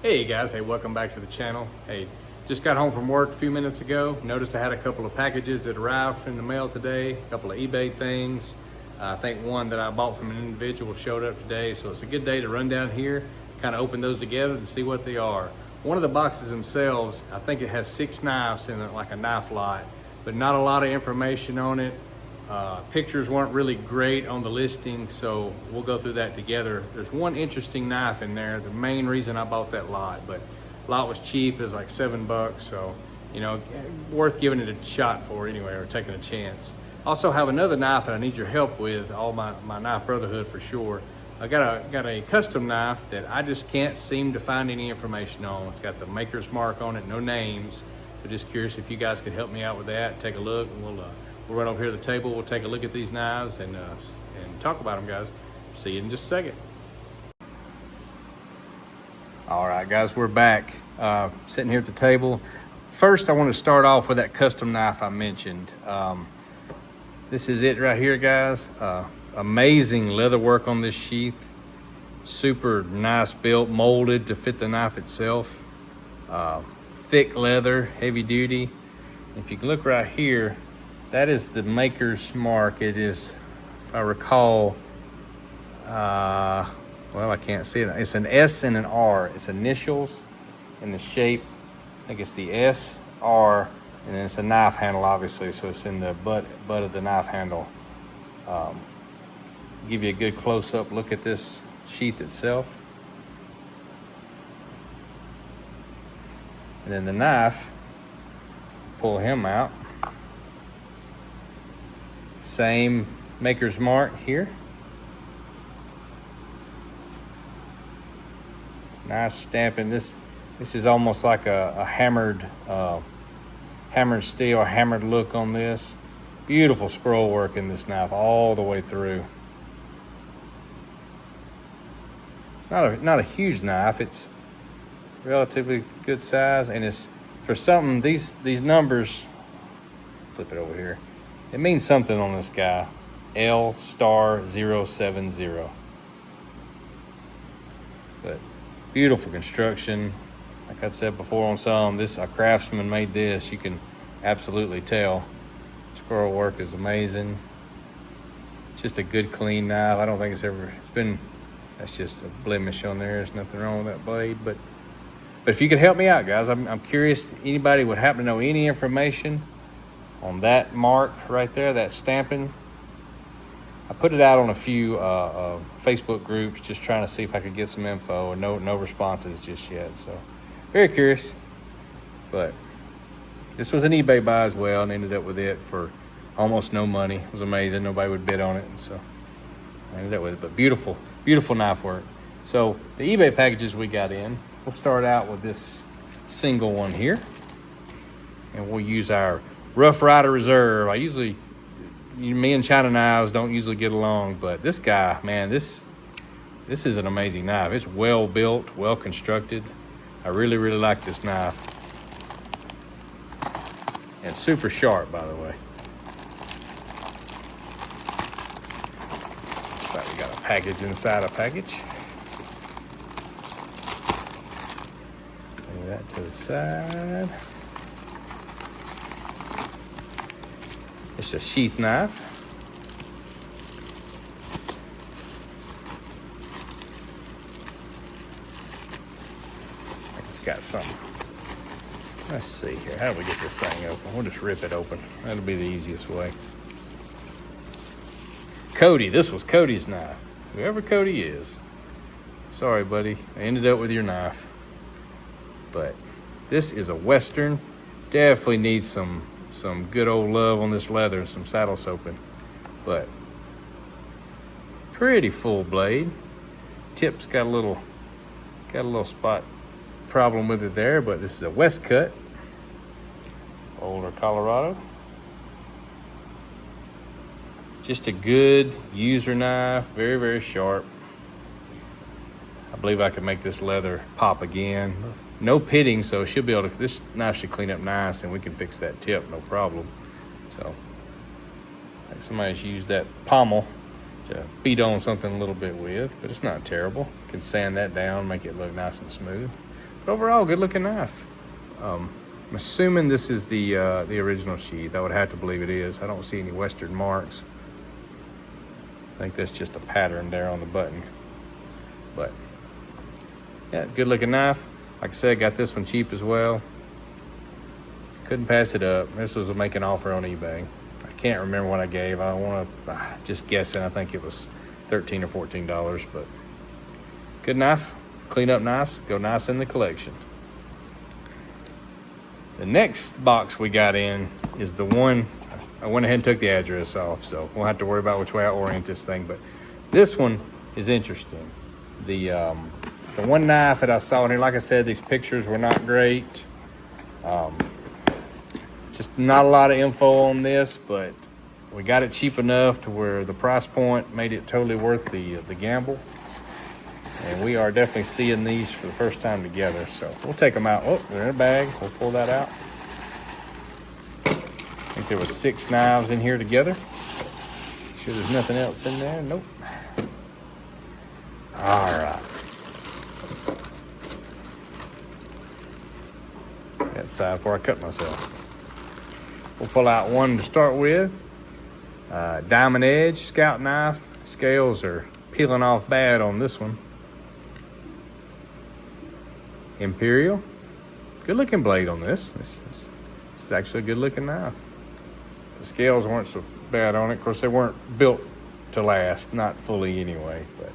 Hey guys, hey, welcome back to the channel. Hey, just got home from work a few minutes ago. Noticed I had a couple of packages that arrived in the mail today, a couple of eBay things. I think one that I bought from an individual showed up today, so it's a good day to run down here, kind of open those together to see what they are. One of the boxes themselves, I think it has 6 knives in it, like a knife lot, but not a lot of information on it. Pictures weren't really great on the listing, so we'll go through that together. There's one interesting knife in there, the main reason I bought that lot, but lot was cheap, it was like $7, so you know, worth giving it a shot for anyway, or taking a chance. Also have another knife that I need your help with, all my knife brotherhood for sure. I got a custom knife that I just can't seem to find any information on. It's got the maker's mark on it, no names. So just curious if you guys could help me out with that. Take a look, and we'll run over here to the table. We'll take a look at these knives and talk about them, guys. See you in just a second. All right, guys, we're back. Sitting here at the table. First, I want to start off with that custom knife I mentioned. This is it right here, guys. Amazing leather work on this sheath. Super nice built, molded to fit the knife itself. Thick leather, heavy duty. If you can look right here, that is the maker's mark. It is, if I recall, well, I can't see it. It's an S and an R. It's initials and the shape. I think it's the S, R, and then it's a knife handle, obviously, so it's in the butt of the knife handle. Give you a good close-up look at this sheath itself. And then the knife, pull him out. Same maker's mark here. Nice stamping. This is almost like a hammered steel, hammered look on this. Beautiful scroll work in this knife all the way through. Not a huge knife. It's relatively good size, and it's for something. These numbers. Flip it over here. It means something on this guy. L*070. But beautiful construction. Like I said before on some, a craftsman made this. You can absolutely tell. Scroll work is amazing. It's just a good clean knife. I don't think that's just a blemish on there. There's nothing wrong with that blade. But if you could help me out, guys, I'm curious. Anybody would happen to know any information on that mark right there, that stamping? I put it out on a few Facebook groups, just trying to see if I could get some info, and no responses just yet. So very curious. But this was an eBay buy as well, and ended up with it for almost no money. It was amazing. Nobody would bid on it, and so I ended up with it. But beautiful, beautiful knife work. So the eBay packages we got in, we'll start out with this single one here, and we'll use our Rough Rider Reserve. Me and China knives don't usually get along, but this guy, man, this is an amazing knife. It's well built, well constructed. I really, really like this knife. And super sharp, by the way. Looks like we got a package inside a package. Lay that to the side. It's a sheath knife. It's got something. Let's see here. How do we get this thing open? We'll just rip it open. That'll be the easiest way. Cody. This was Cody's knife. Whoever Cody is. Sorry, buddy. I ended up with your knife. But this is a Western. Definitely needs some good old love on this leather, some saddle soaping, but pretty full blade. Tip's got a little spot problem with it there, but this is a West cut, Boulder, Colorado. Just a good user knife, very, very sharp. I believe I can make this leather pop again. No pitting, so she'll be able to, this knife should clean up nice, and we can fix that tip, no problem. So, like somebody's used that pommel to beat on something a little bit with, but it's not terrible. Can sand that down, make it look nice and smooth. But overall, good looking knife. I'm assuming this is the original sheath. I would have to believe it is. I don't see any Western marks. I think that's just a pattern there on the button. But yeah, good looking knife. Like I said, got this one cheap as well. Couldn't pass it up. This was a make an offer on eBay. I can't remember what I gave. I want to, just guessing, I think it was $13 or $14, but good knife. Clean up nice, go nice in the collection. The next box we got in is the one, I went ahead and took the address off, so we'll have to worry about which way I orient this thing, but this one is interesting. The one knife that I saw in here, like I said, these pictures were not great. Just not a lot of info on this, but we got it cheap enough to where the price point made it totally worth the gamble. And we are definitely seeing these for the first time together. So we'll take them out. Oh, they're in a bag. We'll pull that out. I think there was 6 knives in here together. Sure there's nothing else in there? Nope. All right. That side before I cut myself. We'll pull out one to start with. Diamond edge, scout knife. Scales are peeling off bad on this one. Imperial. Good looking blade on this. This is actually a good looking knife. The scales weren't so bad on it. Of course, they weren't built to last, not fully anyway, but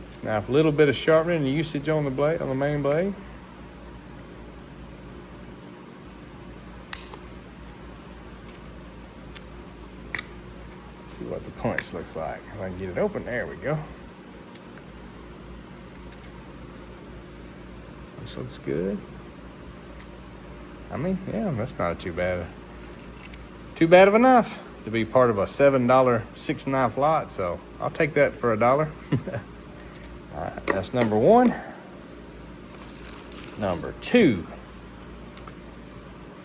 this knife, a little bit of sharpening and usage on the blade, on the main blade. See what the punch looks like. If I can get it open, there we go. This looks good. I mean, yeah, that's not too bad of a knife to be part of a $7 6-knife lot. So I'll take that for $1. All right, that's number 1. Number 2.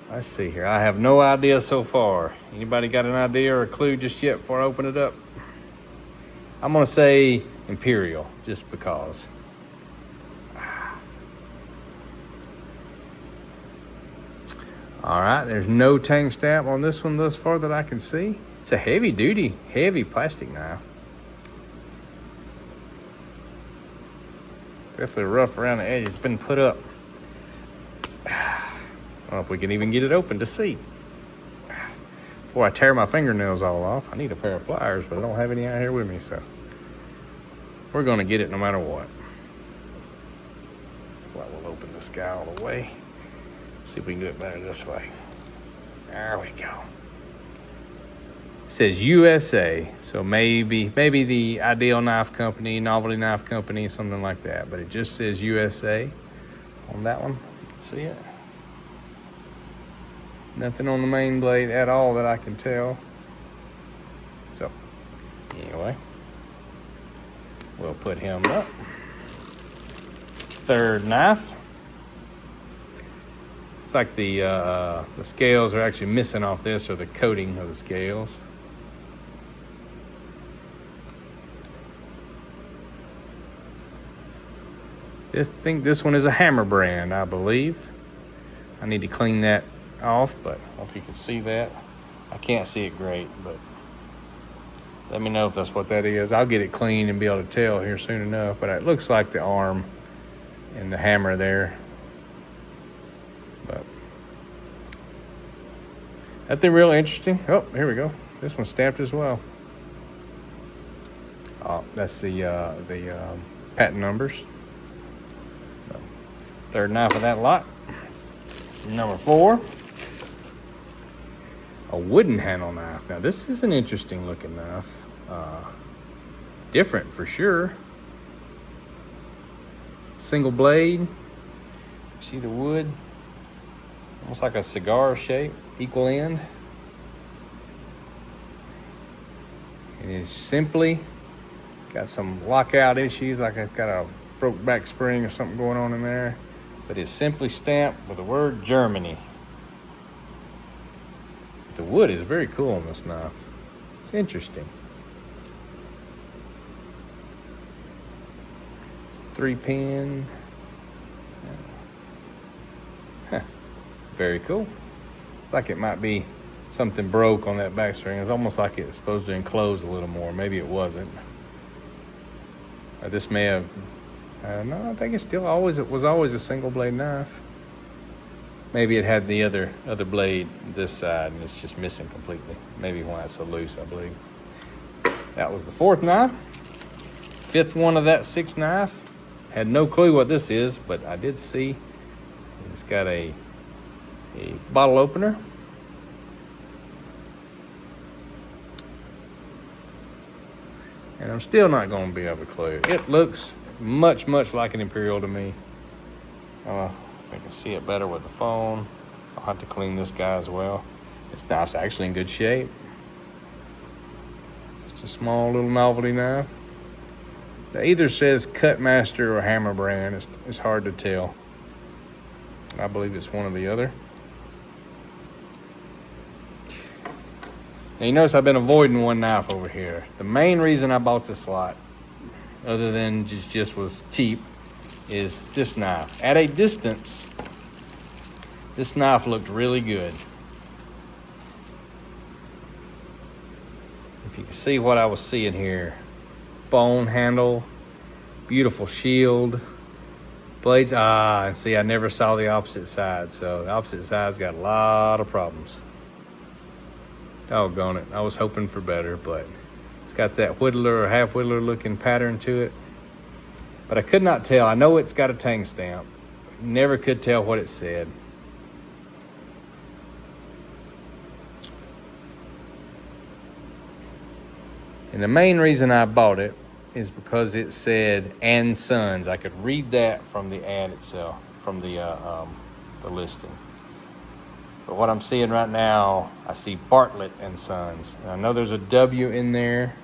Let's see here. I have no idea so far. Anybody got an idea or a clue just yet before I open it up? I'm gonna say Imperial, just because. All right, there's no tang stamp on this one thus far that I can see. It's a heavy duty, heavy plastic knife. Definitely rough around the edge. It's been put up. I don't know if we can even get it open to see. Before I tear my fingernails all off, I need a pair of pliers, but I don't have any out here with me, so we're gonna get it no matter what. Well, we'll open this guy all the way. See if we can do it better this way. There we go. It says USA, so maybe the Ideal Knife Company, Novelty Knife Company, something like that. But it just says USA on that one, if you can see it. Nothing on the main blade at all that I can tell. So, anyway, we'll put him up. Third knife. It's like the scales are actually missing off this, or the coating of the scales. This one is a Hammer brand, I believe. I need to clean that off, but I don't know if you can see that. I can't see it great, but let me know if that's what that is. I'll get it clean and be able to tell here soon enough, but it looks like the arm and the hammer there. But nothing real interesting. Oh, here we go. This one's stamped as well. Oh, that's the patent numbers. Third knife of that lot. Number 4, a wooden handle knife. Now this is an interesting looking knife. Different for sure. Single blade. See the wood? Almost like a cigar shape, equal end. It is simply got some lockout issues, like it's got a broke back spring or something going on in there. But it's simply stamped with the word Germany. The wood is very cool on this knife. It's interesting. It's 3-pin. Very cool. It's like it might be something broke on that back string. It's almost like it's supposed to enclose a little more. Maybe it wasn't. This may have, no, I think it was always a single blade knife. Maybe it had the other blade this side and it's just missing completely. Maybe why it's so loose, I believe. That was the fourth knife. Fifth one of that 6 knife. Had no clue what this is, but I did see it's got a bottle opener. And I'm still not going to be able to clue. It looks much like an Imperial to me. I can see it better with the phone. I'll have to clean this guy as well. This knife's actually in good shape. Just a small little novelty knife. It either says Cutmaster or Hammer brand. It's hard to tell. I believe it's one or the other. Now you notice I've been avoiding one knife over here. The main reason I bought this lot, other than just was cheap, is this knife. At a distance, this knife looked really good. If you can see what I was seeing here. Bone handle, beautiful shield, blades. And see, I never saw the opposite side, so the opposite side's got a lot of problems. Doggone it. I was hoping for better, but it's got that whittler or half whittler looking pattern to it. But I could not tell. I know it's got a tang stamp. Never could tell what it said. And the main reason I bought it is because it said and Sons. I could read that from the ad itself, from the listing. But what I'm seeing right now, I see Bartlett and Sons. And I know there's a W in there.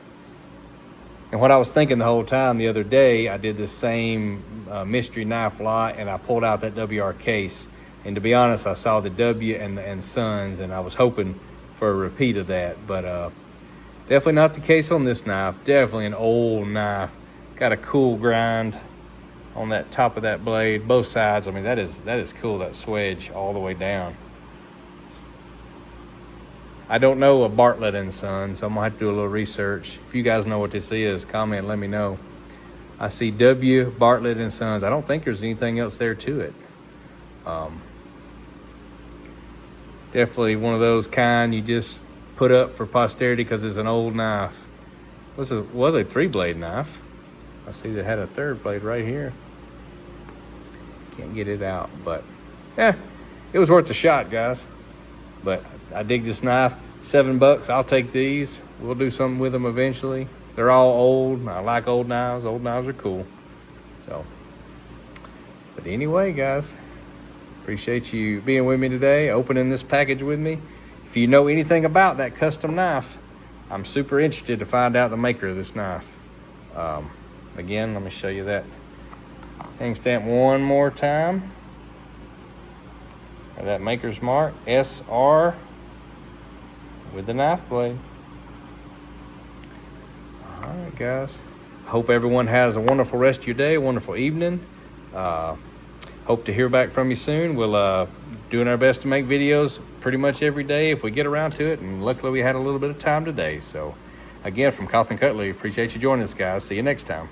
And what I was thinking the whole time the other day, I did the same mystery knife lot and I pulled out that WR case. And to be honest, I saw the W and Sons and I was hoping for a repeat of that. But definitely not the case on this knife. Definitely an old knife. Got a cool grind on that top of that blade, both sides. I mean, that is cool, that swedge all the way down. I don't know a Bartlett and Sons, so I'm gonna have to do a little research. If you guys know what this is, comment and let me know. I see W, Bartlett and Sons. I don't think there's anything else there to it. Definitely one of those kind you just put up for posterity because it's an old knife. Was a 3-blade knife. I see they had a 3rd blade right here. Can't get it out, but yeah, it was worth a shot, guys. But I dig this knife. $7. I'll take these. We'll do something with them eventually. They're all old. I like old knives. Old knives are cool. So, but anyway, guys, appreciate you being with me today, opening this package with me. If you know anything about that custom knife, I'm super interested to find out the maker of this knife. Again, let me show you that hang stamp one more time. That maker's mark, SR, with the knife blade. All right, guys. Hope everyone has a wonderful rest of your day, a wonderful evening. Hope to hear back from you soon. We'll doing our best to make videos pretty much every day if we get around to it, and luckily we had a little bit of time today. So again, from Cutlery, appreciate you joining us, guys. See you next time.